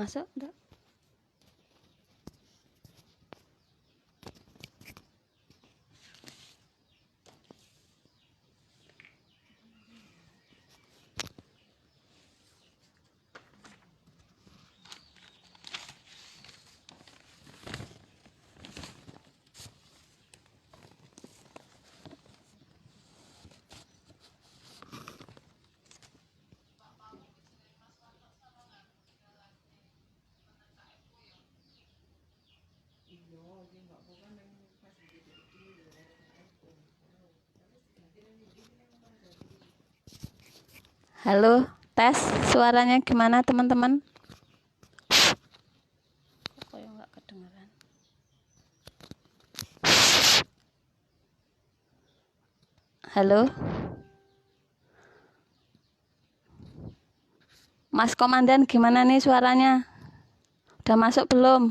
Masuk enggak? Halo, tes suaranya gimana teman-teman? Kok nggak kedengeran? Halo, Mas Komandan gimana nih suaranya? Udah masuk belum?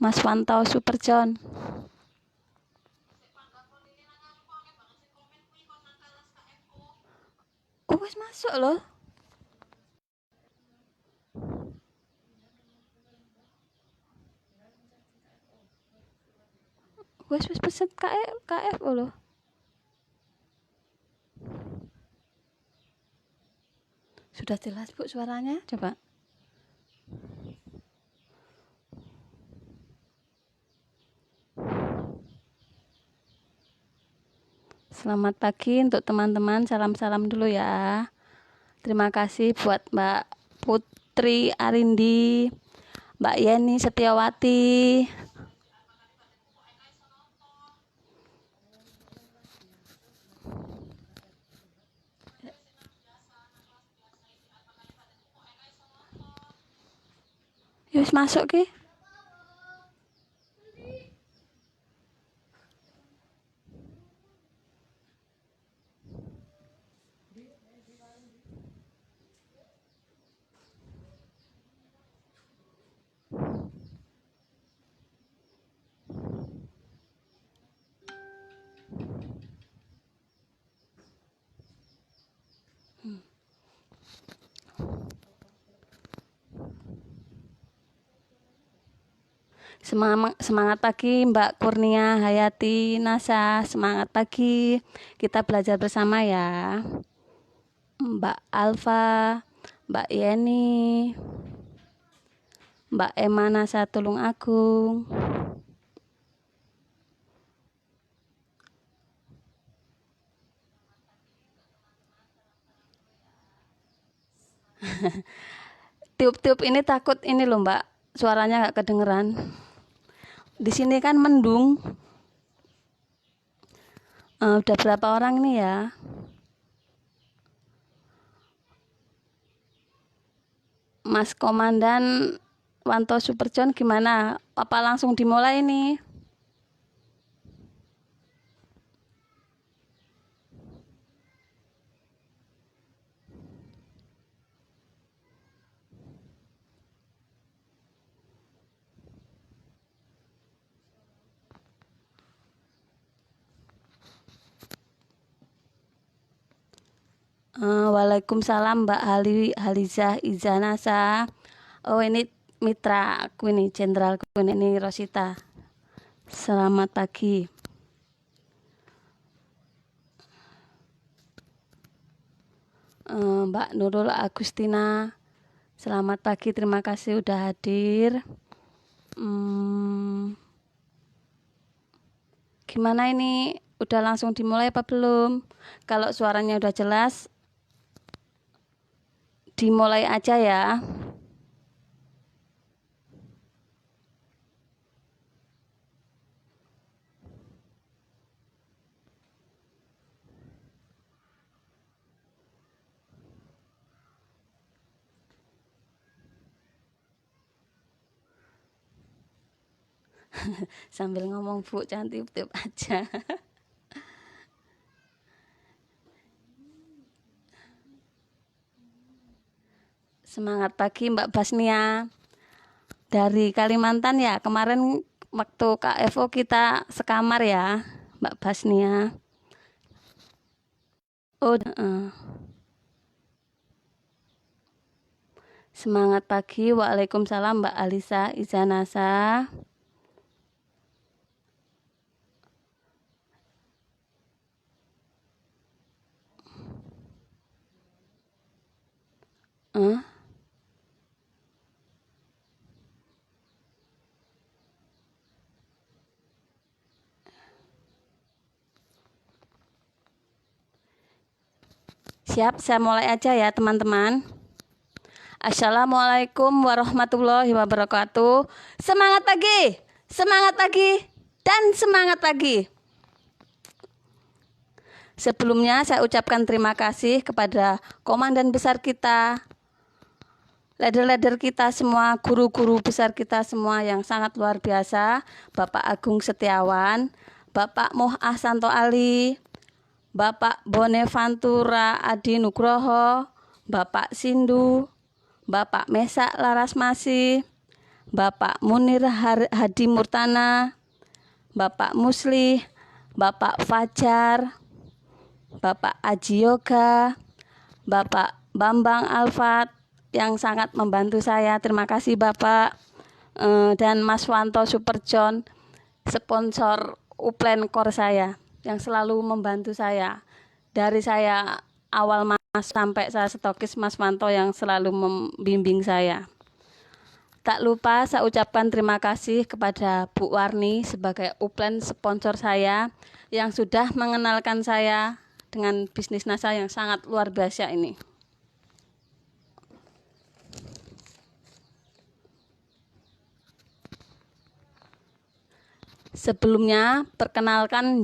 Mas Wantau Super John. Oh, wis masuk loh. Wis pesen KFO loh. Sudah jelas Bu suaranya? Coba. Selamat pagi untuk teman-teman. Salam-salam dulu ya. Terima kasih buat Mbak Putri Arindi, Mbak Yeni Setiawati. Yus masuk ke? Semangat pagi Mbak Kurnia Hayati Nasa. Semangat pagi, kita belajar bersama ya. Mbak Alfa, Mbak Yeni, Mbak Emma Nasa Tulung Agung. Tiup-tiup ini takut ini loh Mbak, suaranya nggak kedengeran. Di sini kan mendung. Udah berapa orang nih ya? Mas Komandan Wanto Super John gimana? Apa langsung dimulai nih? Waalaikumsalam Mbak Halizah Izanasa. Oh ini mitra aku ini, jenderal aku ini Rosita. Selamat pagi. Mbak Nurul Agustina. Selamat pagi, terima kasih udah hadir. Gimana ini? Udah langsung dimulai apa belum? Kalau suaranya udah jelas, dimulai aja ya. Sambil ngomong Bu, jangan tiup-tiup aja. Semangat pagi Mbak Basnia. Dari Kalimantan ya, kemarin waktu KFO kita sekamar ya Mbak Basnia. Oh, Semangat pagi. Waalaikumsalam Mbak Alisa Izanasa. Eh? Siap, saya mulai aja ya teman-teman. Assalamualaikum warahmatullahi wabarakatuh. Semangat pagi, dan semangat pagi. Sebelumnya saya ucapkan terima kasih kepada komandan besar kita, leader-leader kita semua, guru-guru besar kita semua yang sangat luar biasa, Bapak Agung Setiawan, Bapak Moh Ahsanto Ali, Bapak Boneventura Adi Nugroho, Bapak Sindu, Bapak Mesak Larasmasi, Bapak Munir Hadi Murtana, Bapak Musli, Bapak Fajar, Bapak Aji Yoga, Bapak Bambang Alfat yang sangat membantu saya. Terima kasih Bapak. Dan Mas Wanto Superjon, sponsor Uplen Core saya yang selalu membantu saya. Dari saya awal Mas sampai saya stokis, Mas Wanto yang selalu membimbing saya. Tak lupa saya ucapkan terima kasih kepada Bu Warni sebagai Uplen sponsor saya yang sudah mengenalkan saya dengan bisnis NASA yang sangat luar biasa ini. Sebelumnya perkenalkan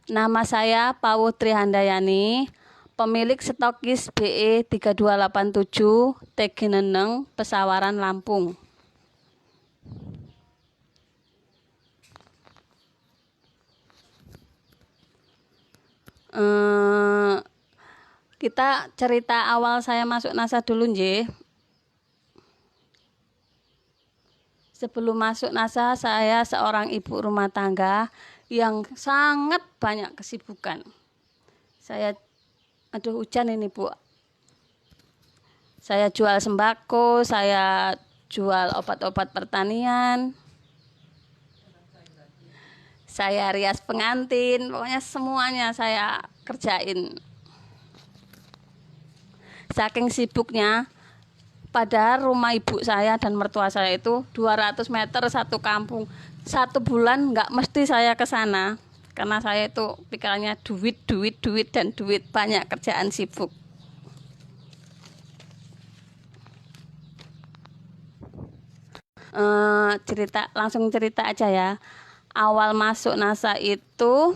nama saya Pawu Trihandayani, pemilik stokis BE 3287 Tegeneneng, Pesawaran, Lampung. Kita cerita awal saya masuk NASA dulu, Sebelum masuk NASA, saya seorang ibu rumah tangga yang sangat banyak kesibukan. Hujan ini Bu. Saya jual sembako, saya jual obat-obat pertanian, saya rias pengantin, pokoknya semuanya saya kerjain. Saking sibuknya, padahal rumah ibu saya dan mertua saya itu 200 meter satu kampung. 1 bulan nggak mesti saya ke sana, karena saya itu pikirannya duit, banyak kerjaan sibuk. Langsung cerita aja ya. Awal masuk NASA itu,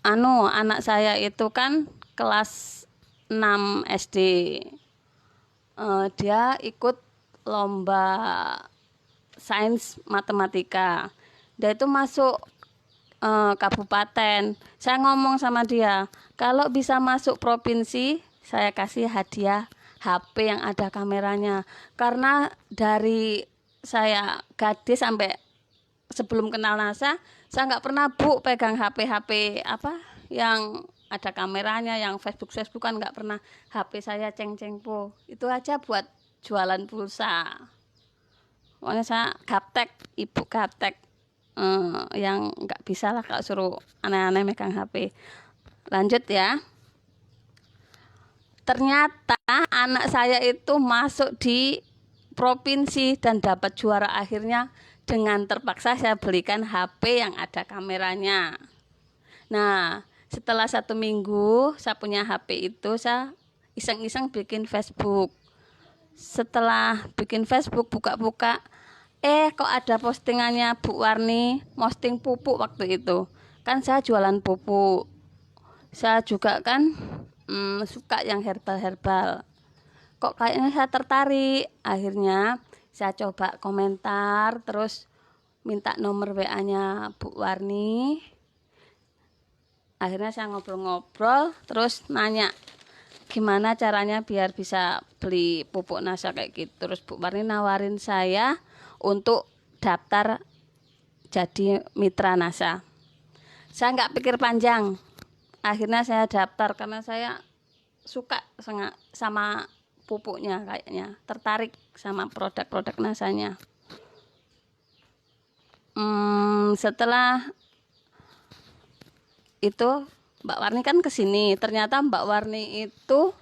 anak saya itu kan kelas 6 SD. Dia ikut lomba sains matematika. Dia itu masuk kabupaten. Saya ngomong sama dia, kalau bisa masuk provinsi, saya kasih hadiah HP yang ada kameranya. Karena dari saya gadis sampai sebelum kenal NASA, saya nggak pernah pegang HP yang ada kameranya, yang Facebook kan nggak pernah. HP saya ceng-cengpo, itu aja buat jualan pulsa. Pokoknya saya gaptek, ibu gaptek, yang nggak bisa lah kalau suruh aneh-aneh megang HP. Lanjut ya. Ternyata anak saya itu masuk di provinsi dan dapat juara akhirnya. Dengan terpaksa saya belikan HP yang ada kameranya. Nah, setelah 1 minggu saya punya HP itu, saya iseng-iseng bikin Facebook. Setelah bikin Facebook, buka-buka, kok ada postingannya Bu Warni, posting pupuk waktu itu. Kan saya jualan pupuk. Saya juga kan suka yang herbal-herbal. Kok kayaknya saya tertarik. Akhirnya saya coba komentar, terus minta nomor WA-nya Bu Warni. Akhirnya saya ngobrol-ngobrol, terus nanya gimana caranya biar bisa beli pupuk NASA kayak gitu. Terus Bu Warni nawarin saya untuk daftar jadi mitra NASA. Saya nggak pikir panjang. Akhirnya saya daftar karena saya suka sama pupuknya, kayaknya tertarik sama produk-produk NASA-nya. Setelah itu Mbak Warni kan kesini, ternyata Mbak Warni itu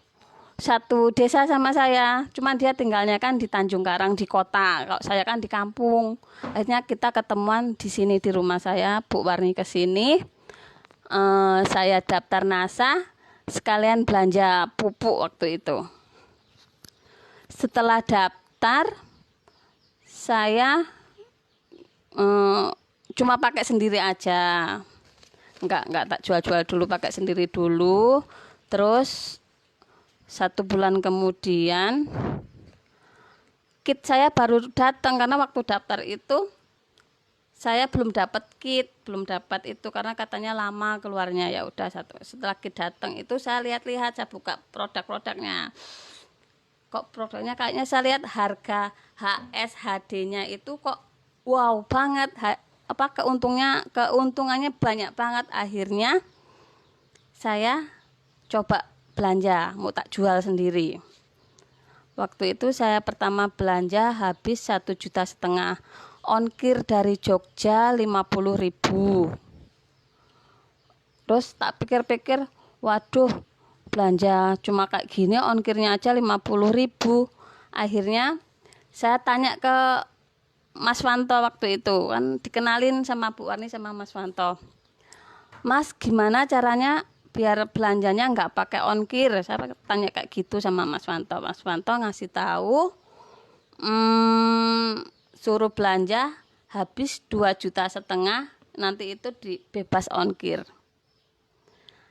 satu desa sama saya, cuman dia tinggalnya kan di Tanjung Karang di kota, kalau saya kan di kampung. Akhirnya kita ketemuan di sini di rumah saya, Bu Warni kesini, saya daftar NASA, sekalian belanja pupuk waktu itu. Setelah daftar, saya cuma pakai sendiri aja, enggak tak jual-jual dulu, pakai sendiri dulu. Terus 1 bulan kemudian kit saya baru datang, karena waktu daftar itu saya belum dapat kit, belum dapat itu karena katanya lama keluarnya. Ya udah, setelah kit datang itu saya lihat-lihat, saya buka produk-produknya. Kok produknya kayaknya saya lihat harga HSHD-nya itu kok wow banget, keuntungannya banyak banget. Akhirnya saya coba belanja, mau tak jual sendiri. Waktu itu saya pertama belanja habis 1,5 juta, ongkir dari Jogja 50.000. Terus tak pikir-pikir, waduh, belanja cuma kayak gini ongkirnya aja 50.000. Akhirnya saya tanya ke Mas Wanto waktu itu, kan dikenalin sama Bu Warni sama Mas Wanto. Mas, gimana caranya biar belanjanya nggak pakai ongkir? Saya tanya kayak gitu sama Mas Wanto. Mas Wanto ngasih tahu, suruh belanja habis 2,5 juta, nanti itu bebas ongkir.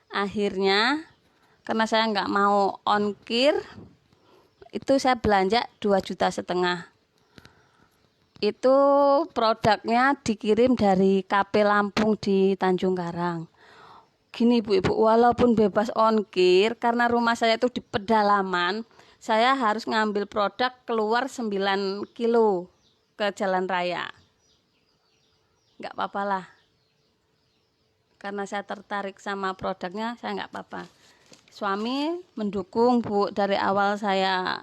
Akhirnya karena saya nggak mau ongkir, itu saya belanja 2,5 juta. Itu produknya dikirim dari KP Lampung di Tanjung Karang. Gini Bu-ibu, walaupun bebas ongkir, karena rumah saya itu di pedalaman, saya harus ngambil produk keluar 9 kilo ke jalan raya. Nggak apa-apa lah, karena saya tertarik sama produknya, saya nggak apa-apa. Suami mendukung Bu, dari awal saya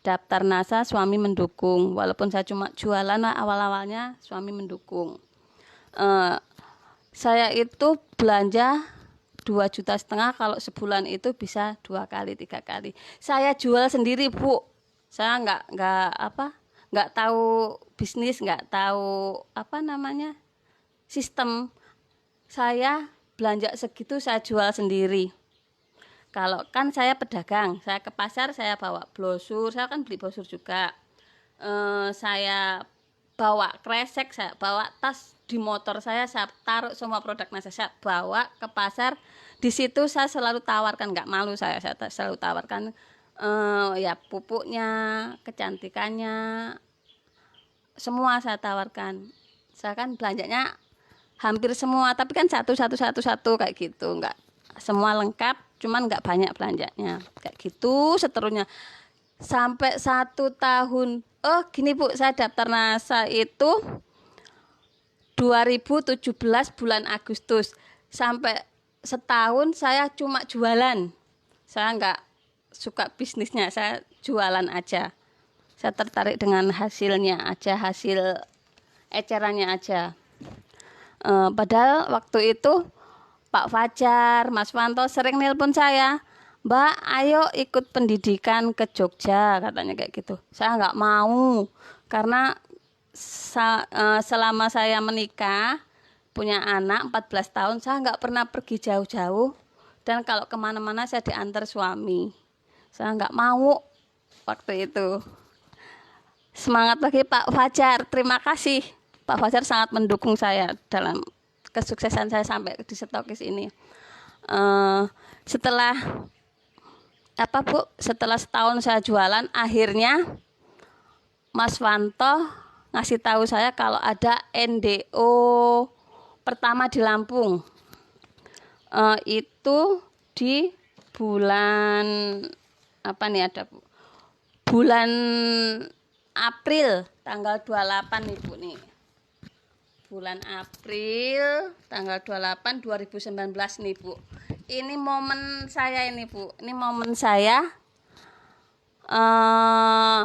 daftar NASA suami mendukung, walaupun saya cuma jualan awal-awalnya, suami mendukung. Saya itu belanja 2,5 juta, kalau sebulan itu bisa 2 kali 3 kali. Saya jual sendiri Bu, saya nggak tahu bisnis, nggak tahu sistem. Saya belanja segitu saya jual sendiri. Kalau kan saya pedagang, saya ke pasar saya bawa brosur, saya kan beli brosur juga. Saya bawa kresek, saya bawa tas di motor saya taruh semua produk NASA, saya bawa ke pasar. Di situ saya selalu tawarkan, nggak malu saya selalu tawarkan ya pupuknya, kecantikannya, semua saya tawarkan. Saya kan belanjanya hampir semua, tapi kan satu kayak gitu, nggak semua lengkap, cuman nggak banyak belanjanya kayak gitu seterusnya sampai 1 tahun. Gini Bu, saya daftar NASA itu 2017 bulan Agustus, sampai setahun saya cuma jualan. Saya nggak suka bisnisnya, saya jualan aja. Saya tertarik dengan hasilnya aja, hasil ecerannya aja. Padahal waktu itu Pak Fajar, Mas Wanto sering nelpon saya, Mbak, ayo ikut pendidikan ke Jogja, katanya kayak gitu. Saya nggak mau, karena selama saya menikah, punya anak 14 tahun, saya nggak pernah pergi jauh-jauh. Dan kalau kemana-mana saya diantar suami. Saya nggak mau waktu itu. Semangat lagi Pak Fajar, terima kasih. Pak Fajar sangat mendukung saya dalam kesuksesan saya sampai di Stokis ini. Setelah setahun saya jualan, akhirnya Mas Wanto ngasih tahu saya kalau ada NDO pertama di Lampung. Itu di bulan bulan April tanggal 28 nih Bu nih. Bulan April tanggal 28 2019 nih Bu. Ini momen saya ini Bu. Ini momen saya eh,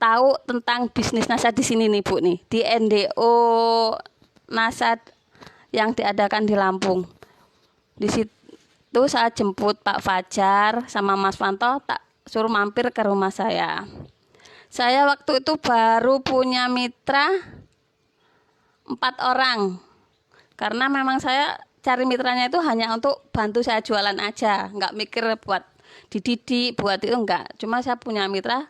tahu tentang bisnis NASA di sini nih Bu nih, di NDO NASA yang diadakan di Lampung. Di situ saya jemput Pak Fajar sama Mas Wanto, tak suruh mampir ke rumah saya. Saya waktu itu baru punya mitra 4 orang. Karena memang saya cari mitranya itu hanya untuk bantu saya jualan aja, nggak mikir buat dididik, buat itu enggak. Cuma saya punya mitra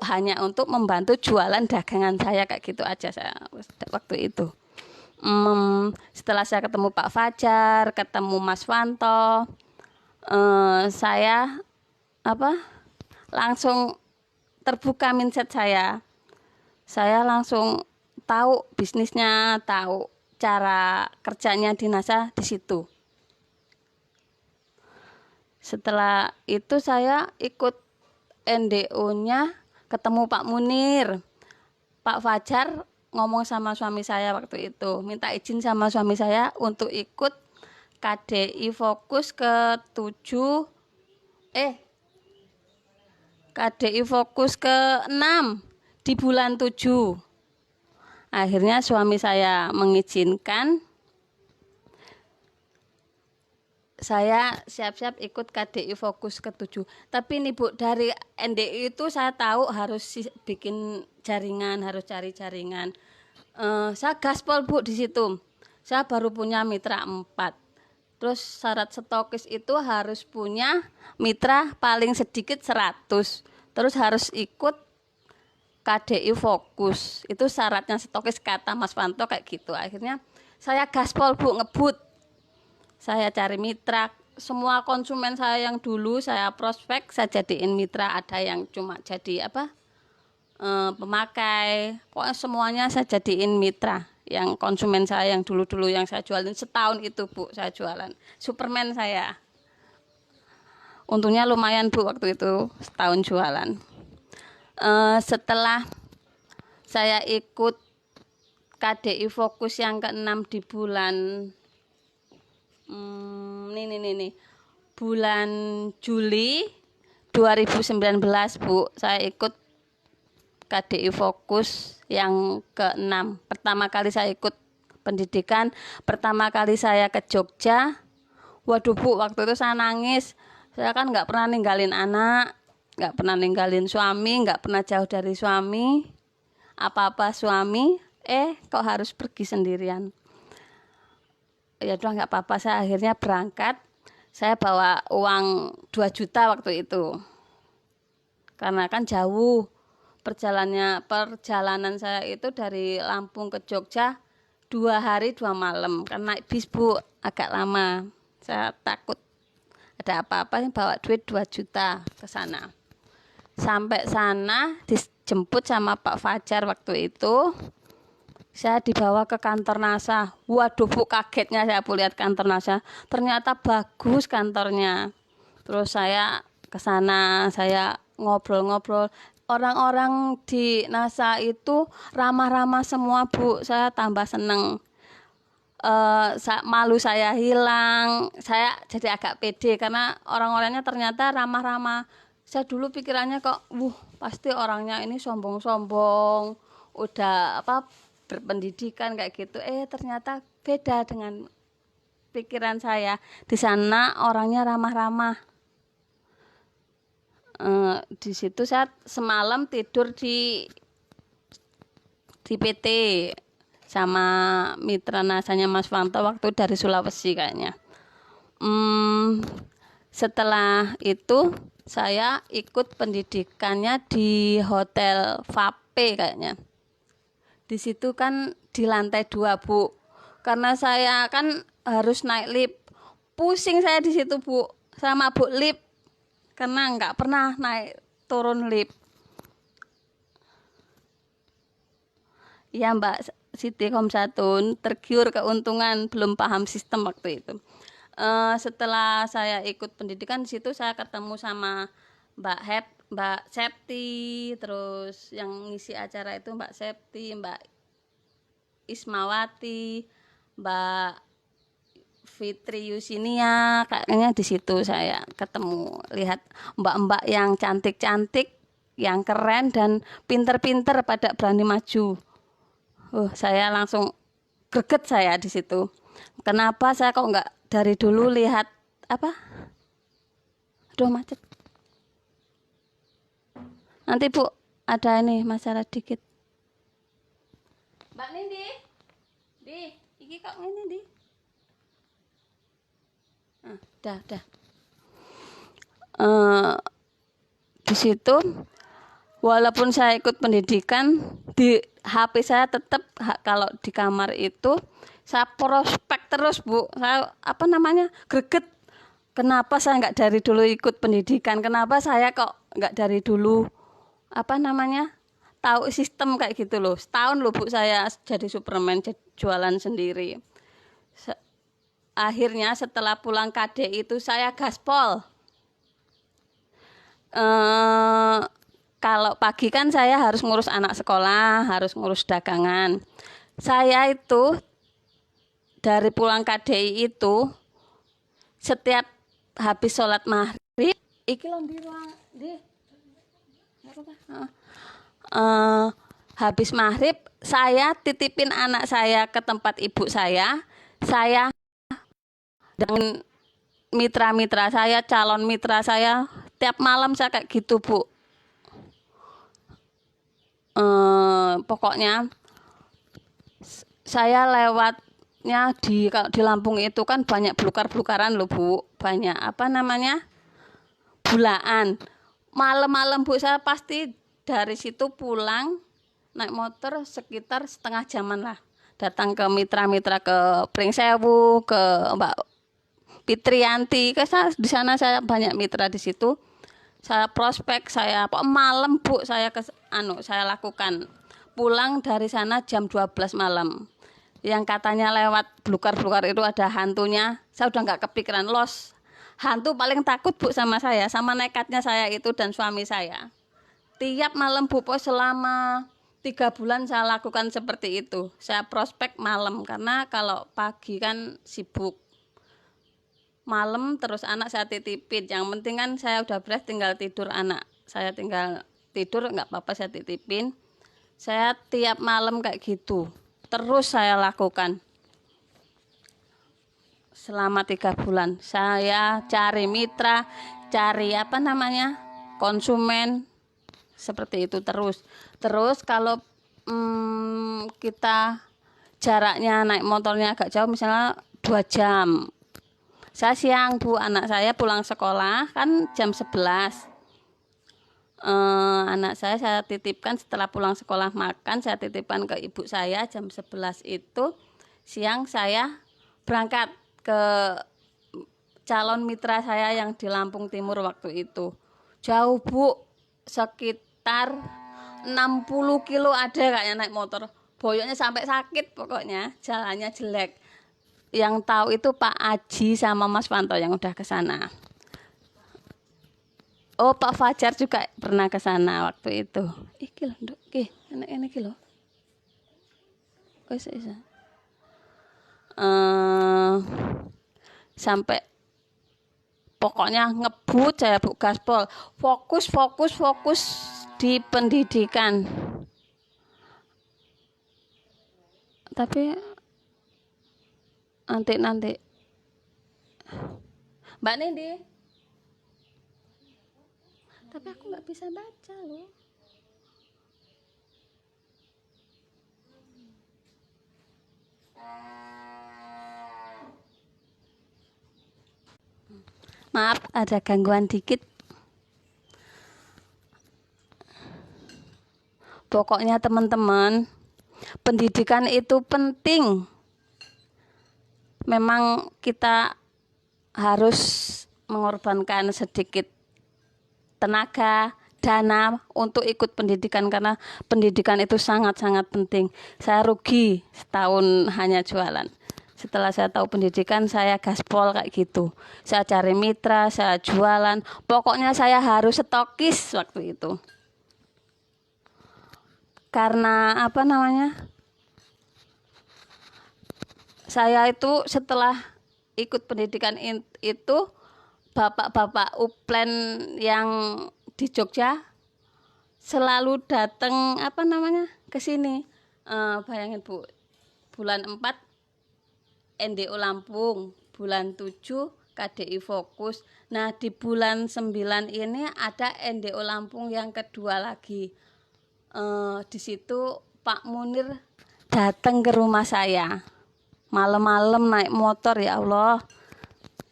hanya untuk membantu jualan dagangan saya, kayak gitu aja saya waktu itu. Setelah saya ketemu Pak Fajar, ketemu Mas Wanto, saya langsung terbuka mindset saya. Saya langsung tahu bisnisnya, tahu cara kerjanya di NASA di situ. Setelah itu saya ikut NDO-nya, ketemu Pak Munir. Pak Fajar ngomong sama suami saya waktu itu, minta izin sama suami saya untuk ikut KDI Fokus KDI Fokus ke-6 di bulan 7. Akhirnya suami saya mengizinkan, saya siap-siap ikut KDI Fokus ke-7. Tapi nih Bu, dari NDI itu saya tahu harus bikin jaringan, harus cari jaringan. Saya gaspol Bu di situ. Saya baru punya mitra 4. Terus syarat stokis itu harus punya mitra paling sedikit 100. Terus harus ikut KDI Fokus. Itu syaratnya stokis, kata Mas Wanto kayak gitu. Akhirnya saya gaspol Bu, ngebut. Saya cari mitra, semua konsumen saya yang dulu saya prospek, saya jadiin mitra. Ada yang cuma jadi pemakai, pokoknya semuanya saya jadiin mitra. Yang konsumen saya yang dulu-dulu yang saya jualin setahun itu Bu, saya jualan Superman saya. Untungnya lumayan Bu waktu itu, setahun jualan. Setelah saya ikut KDI Fokus yang ke-6 di bulan bulan Juli 2019 Bu, saya ikut KDI Fokus yang ke-6. Pertama kali saya ikut pendidikan, pertama kali saya ke Jogja. Waduh Bu, waktu itu saya nangis. Saya kan nggak pernah ninggalin anak, nggak pernah ninggalin suami, nggak pernah jauh dari suami. Apa-apa suami, kok harus pergi sendirian. Ya udah nggak apa-apa, saya akhirnya berangkat. Saya bawa uang 2 juta waktu itu. Karena kan jauh. Perjalanan saya itu dari Lampung ke Jogja 2 hari 2 malam. Karena naik bis Bu, agak lama. Saya takut ada apa-apa, bawa duit 2 juta ke sana. Sampai sana dijemput sama Pak Fajar waktu itu. Saya dibawa ke kantor NASA. Waduh Bu, kagetnya saya lihat kantor NASA. Ternyata bagus kantornya. Terus saya ke sana, saya ngobrol-ngobrol. Orang-orang di NASA itu ramah-ramah semua Bu. Saya tambah seneng. Malu saya hilang. Saya jadi agak pede karena orang-orangnya ternyata ramah-ramah. Saya dulu pikirannya kok, pasti orangnya ini sombong-sombong, udah berpendidikan kayak gitu. Ternyata beda dengan pikiran saya. Di sana orangnya ramah-ramah. Di situ saya semalam tidur di PT sama mitra nasanya Mas Wanto waktu dari Sulawesi kayaknya. Setelah itu saya ikut pendidikannya di Hotel Vape kayaknya. Di situ kan di lantai 2 Bu. Karena saya kan harus naik lift. Pusing saya di situ Bu. Saya mabuk lift. Karena nggak pernah naik turun lift. Ya Mbak Siti Komsatun, tergiur keuntungan, belum paham sistem waktu itu. Setelah saya ikut pendidikan di situ saya ketemu sama Mbak Septi, terus yang ngisi acara itu Mbak Septi, Mbak Ismawati, Mbak Fitri Yusinia, kayaknya di situ saya ketemu, lihat mbak-mbak yang cantik-cantik, yang keren dan pinter-pinter pada berani maju. Saya langsung greget saya di situ. Kenapa saya kok nggak dari dulu lihat apa? Aduh macet. Nanti Bu ada ini masalah dikit. Mbak Nindi, iki kok ini di? Dah. Di situ walaupun saya ikut pendidikan, di HP saya tetap kalau di kamar itu saya prospek terus Bu. Saya greget. Kenapa saya nggak dari dulu ikut pendidikan? Kenapa saya kok nggak dari dulu tahu sistem kayak gitu loh. Setahun loh Bu saya jadi Superman, jualan sendiri. Akhirnya setelah pulang KD itu saya gaspol. Kalau pagi kan saya harus ngurus anak sekolah, harus ngurus dagangan. Saya itu dari pulang KDI itu setiap habis sholat maghrib, habis maghrib saya titipin anak saya ke tempat ibu saya dengan mitra-mitra saya, calon mitra saya, tiap malam saya kayak gitu Bu. Pokoknya saya lewatnya di Lampung itu kan banyak belukar-belukaran loh Bu, banyak bulaan. Malam-malam Bu saya pasti dari situ pulang naik motor sekitar setengah jaman lah, datang ke mitra-mitra ke Pringsewu, ke Mbak Fitrianti, di sana saya banyak mitra di situ. Saya prospek, saya malam Bu saya saya lakukan. Pulang dari sana jam 12 malam. Yang katanya lewat belukar-belukar itu ada hantunya, saya udah nggak kepikiran. Hantu paling takut Bu sama saya, sama nekatnya saya itu dan suami saya. Tiap malam Bu, selama 3 bulan saya lakukan seperti itu. Saya prospek malam, karena kalau pagi kan sibuk. Malam terus anak saya titipin, yang penting kan saya udah beres tinggal tidur, anak saya tinggal tidur nggak apa-apa, saya titipin. Saya tiap malam kayak gitu terus saya lakukan selama 3 bulan. Saya cari mitra, cari konsumen, seperti itu terus kalau kita jaraknya naik motornya agak jauh, misalnya 2 jam. Saya siang Bu, anak saya pulang sekolah kan jam 11. Anak saya titipkan setelah pulang sekolah makan, saya titipkan ke ibu saya jam 11 itu. Siang saya berangkat ke calon mitra saya yang di Lampung Timur waktu itu. Jauh Bu, sekitar 60 kilo ada kayaknya naik motor. Boyoknya sampai sakit pokoknya, jalannya jelek. Yang tahu itu Pak Aji sama Mas Wanto yang udah ke sana. Oh, Pak Fajar juga pernah ke sana waktu itu. Iki lho, Nduk. Enak iki lho. Wis isa. Sampai pokoknya ngebut saya Bu, gaspol. Fokus di pendidikan. Tapi nanti Mbak Nindi, tapi aku nggak bisa baca loh. Maaf ada gangguan dikit. Pokoknya teman-teman, pendidikan itu penting. Memang kita harus mengorbankan sedikit tenaga, dana untuk ikut pendidikan, karena pendidikan itu sangat-sangat penting. Saya rugi setahun hanya jualan. Setelah saya tahu pendidikan, saya gaspol kayak gitu. Saya cari mitra, saya jualan. Pokoknya saya harus stokis waktu itu. Karena saya itu setelah ikut pendidikan itu bapak-bapak uplen yang di Jogja selalu datang ke sini. Bayangin Bu, bulan 4 NDO Lampung, bulan 7 KDI Fokus. Nah, di bulan 9 ini ada NDO Lampung yang kedua lagi. Di situ Pak Munir datang ke rumah saya. Malam-malam naik motor, ya Allah.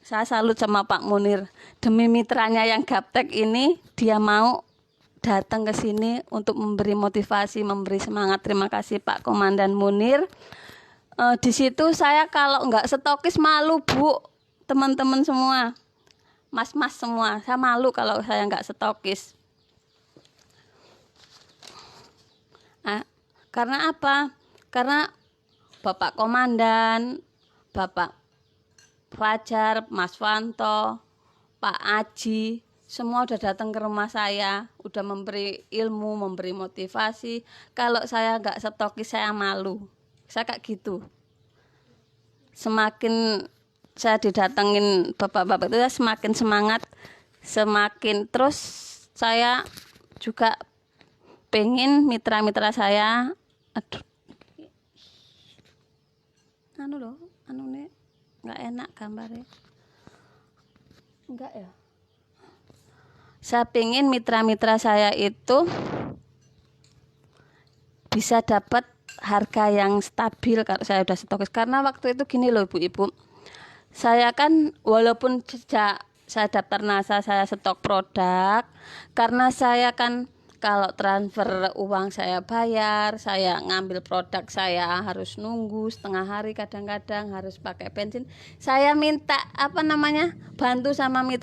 Saya salut sama Pak Munir. Demi mitranya yang gaptek ini, dia mau datang ke sini untuk memberi motivasi, memberi semangat. Terima kasih Pak Komandan Munir. Di situ saya kalau nggak stokis malu Bu, teman-teman semua, mas-mas semua, saya malu kalau saya nggak stokis. Karena apa? Karena Bapak Komandan, Bapak Fajar, Mas Wanto, Pak Aji, semua udah datang ke rumah saya, udah memberi ilmu, memberi motivasi. Kalau saya nggak stokis saya malu. Saya kayak gitu. Semakin saya didatengin bapak-bapak itu, saya semakin semangat, semakin terus saya juga pengen mitra-mitra saya, nggak enak gambarnya, enggak ya. Saya pengen mitra-mitra saya itu bisa dapat harga yang stabil kalau saya udah stokis. Karena waktu itu gini loh Ibu-ibu, saya kan walaupun sejak saya daftar NASA saya stok produk, karena saya kan kalau transfer uang saya bayar, saya ngambil produk saya harus nunggu setengah hari, kadang-kadang harus pakai bensin. Saya minta bantu sama mitra